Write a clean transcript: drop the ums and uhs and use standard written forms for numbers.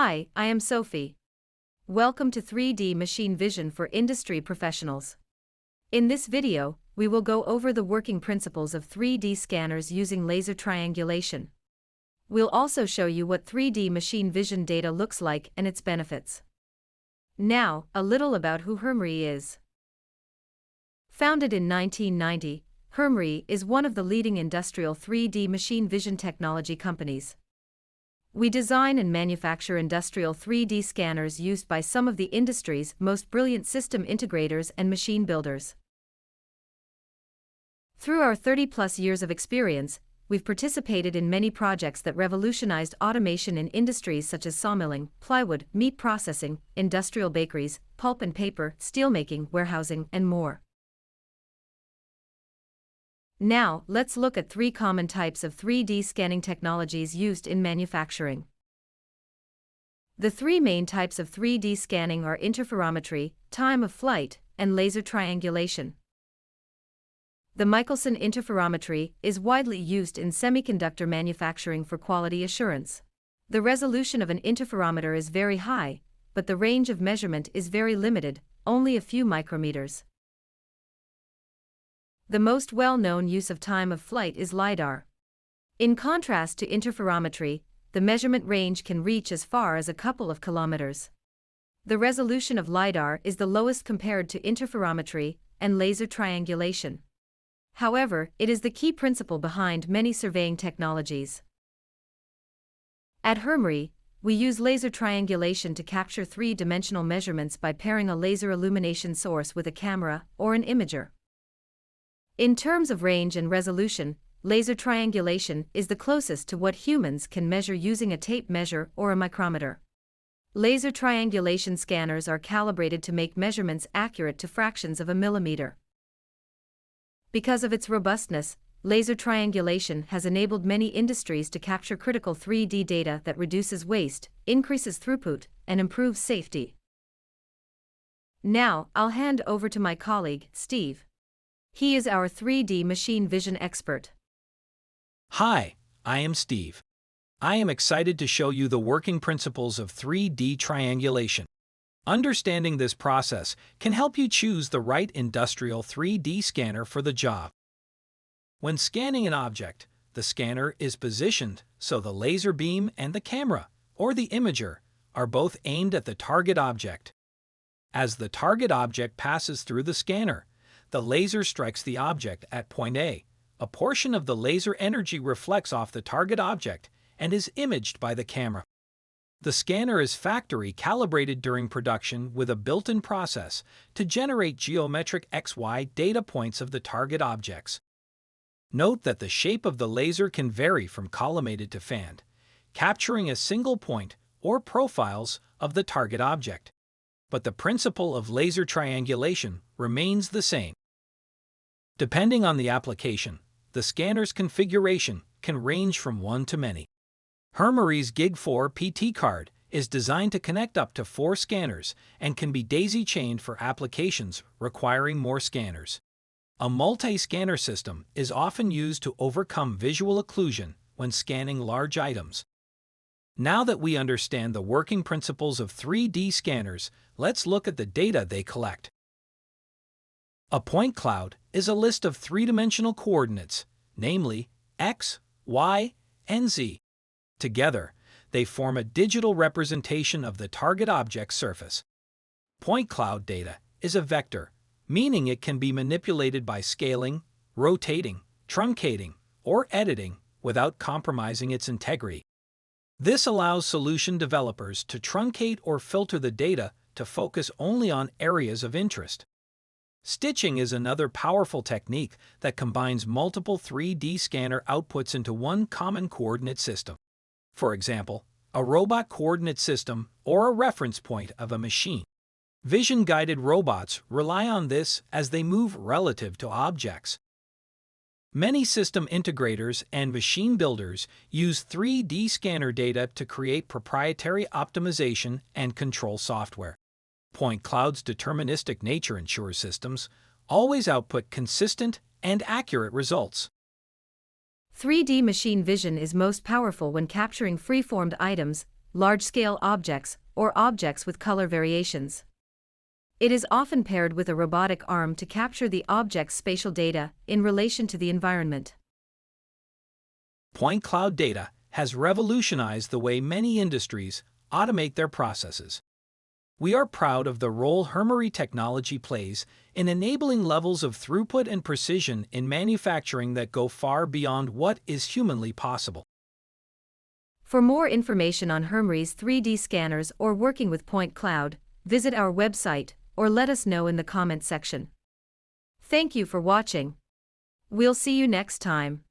Hi, I am Sophie. Welcome to 3D Machine Vision for Industry Professionals. In this video, we will go over the working principles of 3D scanners using laser triangulation. We'll also show you what 3D machine vision data looks like and its benefits. Now, a little about who Hermry is. Founded in 1990, Hermry is one of the leading industrial 3D machine vision technology companies. We design and manufacture industrial 3D scanners used by some of the industry's most brilliant system integrators and machine builders. Through our 30-plus years of experience, we've participated in many projects that revolutionized automation in industries such as sawmilling, plywood, meat processing, industrial bakeries, pulp and paper, steelmaking, warehousing, and more. Now, let's look at 3 common types of 3D scanning technologies used in manufacturing. The 3 main types of 3D scanning are interferometry, time of flight, and laser triangulation. The Michelson Interferometry is widely used in semiconductor manufacturing for quality assurance. The resolution of an interferometer is very high, but the range of measurement is very limited, only a few micrometers. The most well-known use of time of flight is LiDAR. In contrast to interferometry, the measurement range can reach as far as a couple of kilometers. The resolution of LiDAR is the lowest compared to interferometry and laser triangulation. However, it is the key principle behind many surveying technologies. At Hermry, we use laser triangulation to capture 3-dimensional measurements by pairing a laser illumination source with a camera or an imager. In terms of range and resolution, laser triangulation is the closest to what humans can measure using a tape measure or a micrometer. Laser triangulation scanners are calibrated to make measurements accurate to fractions of a millimeter. Because of its robustness, laser triangulation has enabled many industries to capture critical 3D data that reduces waste, increases throughput, and improves safety. Now, I'll hand over to my colleague, Steve. He is our 3D machine vision expert. Hi, I am Steve. I am excited to show you the working principles of 3D triangulation. Understanding this process can help you choose the right industrial 3D scanner for the job. When scanning an object, the scanner is positioned so the laser beam and the camera, or the imager, are both aimed at the target object. As the target object passes through the scanner, the laser strikes the object at point A. A portion of the laser energy reflects off the target object and is imaged by the camera. The scanner is factory calibrated during production with a built-in process to generate geometric XY data points of the target objects. Note that the shape of the laser can vary from collimated to fanned, capturing a single point or profiles of the target object. But the principle of laser triangulation remains the same. Depending on the application, the scanner's configuration can range from 1 to many. Hermry's Gig4 PT card is designed to connect up to 4 scanners and can be daisy-chained for applications requiring more scanners. A multi-scanner system is often used to overcome visual occlusion when scanning large items. Now that we understand the working principles of 3D scanners, let's look at the data they collect. A point cloud is a list of 3-dimensional coordinates, namely x, y, and z. Together, they form a digital representation of the target object's surface. Point cloud data is a vector, meaning it can be manipulated by scaling, rotating, truncating, or editing without compromising its integrity. This allows solution developers to truncate or filter the data to focus only on areas of interest. Stitching is another powerful technique that combines multiple 3D scanner outputs into one common coordinate system. For example, a robot coordinate system or a reference point of a machine. Vision-guided robots rely on this as they move relative to objects. Many system integrators and machine builders use 3D scanner data to create proprietary optimization and control software. Point cloud's deterministic nature ensures systems always output consistent and accurate results. 3D machine vision is most powerful when capturing freeformed items, large-scale objects, or objects with color variations. It is often paired with a robotic arm to capture the object's spatial data in relation to the environment. Point cloud data has revolutionized the way many industries automate their processes. We are proud of the role Hermery technology plays in enabling levels of throughput and precision in manufacturing that go far beyond what is humanly possible. For more information on Hermery's 3D scanners or working with point cloud, visit our website or let us know in the comment section. Thank you for watching. We'll see you next time.